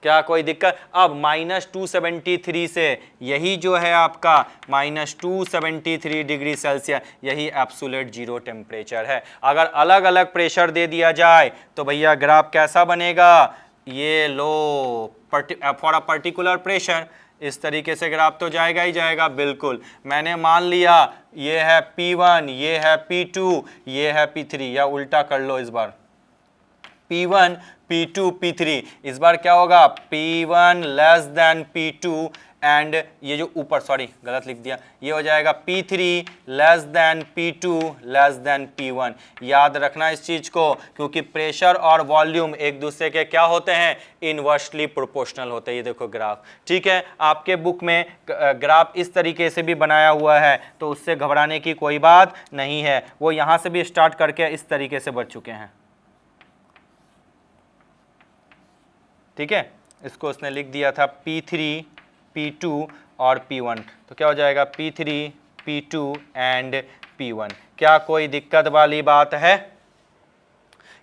क्या कोई दिक्कत? अब -273 से, यही जो है आपका -273 डिग्री सेल्सियस, यही एब्सोल्यूट जीरो टेम्परेचर है। अगर अलग अलग प्रेशर दे दिया जाए तो भैया ग्राफ कैसा बनेगा, ये लो, फॉर अ पर्टिकुलर प्रेशर, इस तरीके से ग्राफ तो जाएगा ही जाएगा। बिल्कुल, मैंने मान लिया ये है P1, ये है P2, ये है P3, या उल्टा कर लो इस बार, P1 P2 P3। इस बार क्या होगा, P1 less than P2 and ये जो ऊपर, सॉरी गलत लिख दिया, ये हो जाएगा P3 less than P2 less than P1। याद रखना इस चीज को, क्योंकि प्रेशर और वॉल्यूम एक दूसरे के क्या होते हैं, इनवर्सली प्रोपोर्शनल होते हैं। ये देखो ग्राफ, ठीक है, आपके बुक में ग्राफ इस तरीके से भी बनाया हुआ है, तो उससे घबराने की कोई बात नहीं है। वो यहाँ से भी स्टार्ट करके इस तरीके से बढ़ चुके हैं, ठीक है। इसको उसने लिख दिया था P3 P2 और P1, तो क्या हो जाएगा P3 P2 एंड P1। क्या कोई दिक्कत वाली बात है?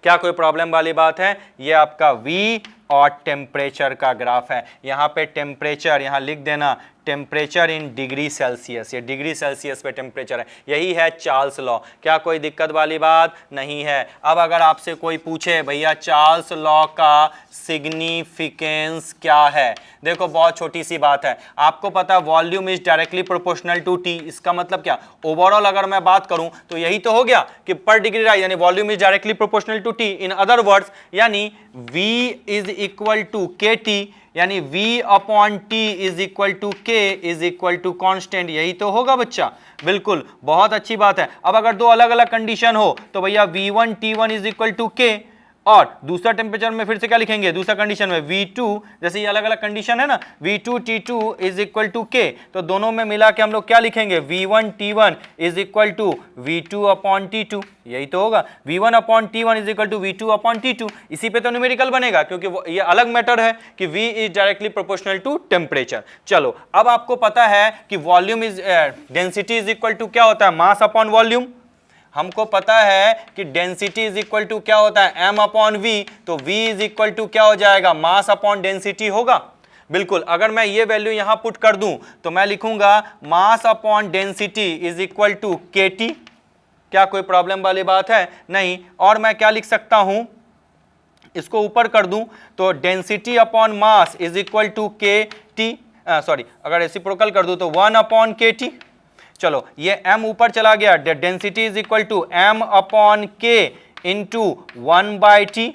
क्या कोई प्रॉब्लम वाली बात है? ये आपका V और टेम्परेचर का ग्राफ है। यहाँ पे टेम्परेचर, यहाँ लिख देना टेम्परेचर इन डिग्री सेल्सियस, ये डिग्री सेल्सियस पे टेम्परेचर है, यही है चार्ल्स लॉ। क्या कोई दिक्कत वाली बात नहीं है? अब अगर आपसे कोई पूछे भैया चार्ल्स लॉ का सिग्निफिकेंस क्या है, देखो बहुत छोटी सी बात है, आपको पता volume is directly proportional to T। इसका मतलब क्या, ओवरऑल अगर मैं बात करूं तो यही तो हो गया कि पर डिग्री राइज यानी volume is directly proportional to T। In other words यानी V is equal to KT, यानी V/T is equal to K is equal to constant. यही तो होगा बच्चा, बिल्कुल, बहुत अच्छी बात है। अब अगर दो अलग अलग कंडीशन हो तो भैया V1 T1 is equal to K, और दूसरा टेम्परेचर में फिर से क्या लिखेंगे, दूसरा कंडीशन में V2, जैसे ये अलग अलग कंडीशन है ना, V2 T2 is equal to K, तो दोनों में मिला के हम लोग क्या लिखेंगे, V1 T1 is equal to V2 upon T2, यही तो होगा, V1 upon T1 is equal to V2 upon T2। इसी पे तो न्यूमेरिकल बनेगा, क्योंकि ये अलग मेथड है कि V is directly proportional to temperature. चलो अब आपको पता है कि volume is density is equal to क्या होता है, मास अपॉन वॉल्यूम। हमको पता है कि डेंसिटी इज इक्वल टू क्या होता है, m अपॉन v, तो v इज इक्वल टू क्या हो जाएगा, मास अपॉन डेंसिटी होगा। बिल्कुल, अगर मैं ये वैल्यू यहां पुट कर दूं तो मैं लिखूंगा mass upon density is equal to kT। क्या कोई प्रॉब्लम वाली बात है, नहीं। और मैं क्या लिख सकता हूं, इसको ऊपर कर दूं तो density upon mass is equal to kT, sorry अगर रेसिप्रोकल कर दूं तो 1 अपॉन kT। चलो ये m ऊपर चला गया, density is equal to m upon k into 1/t।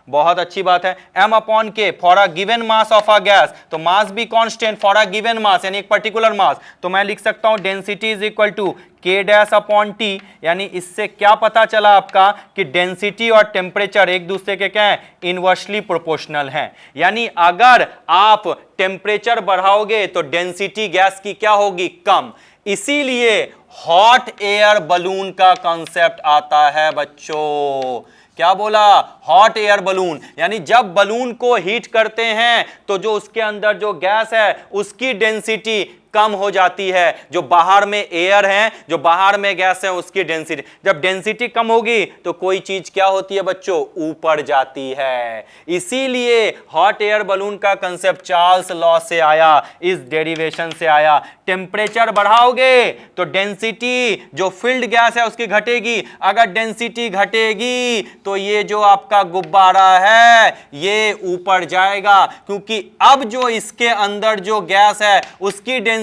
बहुत अच्छी बात है, m upon k for a given mass of a gas, तो मास भी constant for a given mass यानी एक पर्टिकुलर मास, तो मैं लिख सकता हूं density is equal to k dash upon t। यानी इससे क्या पता चला आपका कि डेंसिटी और टेम्परेचर एक दूसरे के क्या है, इनवर्सली प्रोपोर्शनल हैं। यानी अगर आप टेम्परेचर बढ़ाओगे तो डेंसिटी गैस की क्या होगी, कम। इसीलिए हॉट एयर बलून का कॉन्सेप्ट आता है बच्चों। क्या बोला, हॉट एयर बलून, यानी जब बलून को हीट करते हैं तो जो उसके अंदर जो गैस है उसकी डेंसिटी कम हो जाती है, जो बाहर में एयर है, जो बाहर में गैस है उसकी डेंसिटी, जब डेंसिटी कम होगी तो कोई चीज क्या होती है बच्चों, ऊपर जाती है। इसीलिए हॉट एयर बलून का कंसेप्ट चार्ल्स लॉ से आया, इस डेरिवेशन से आया। टेम्परेचर बढ़ाओगे तो डेंसिटी जो फिल्ड गैस है उसकी घटेगी, अगर डेंसिटी घटेगी तो ये जो आपका गुब्बारा है ये ऊपर जाएगा, क्योंकि अब जो इसके अंदर जो गैस है उसकी डेंसिटी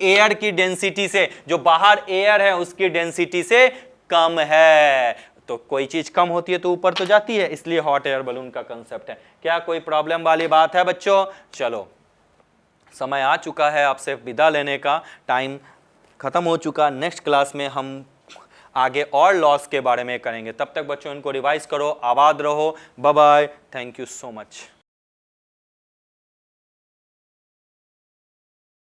एयर की डेंसिटी से, जो बाहर एयर है उसकी डेंसिटी से कम है। तो कोई चीज कम होती है तो ऊपर तो जाती है, इसलिए हॉट एयर बलून का कंसेप्ट है। क्या कोई प्रॉब्लम वाली बात है बच्चों? चलो समय आ चुका है आपसे विदा लेने का, टाइम खत्म हो चुका। नेक्स्ट क्लास में हम आगे और लॉस के बारे में करेंगे। तब तक बच्चों इनको रिवाइज करो। आबाद रहो। Bye bye. Thank you so much.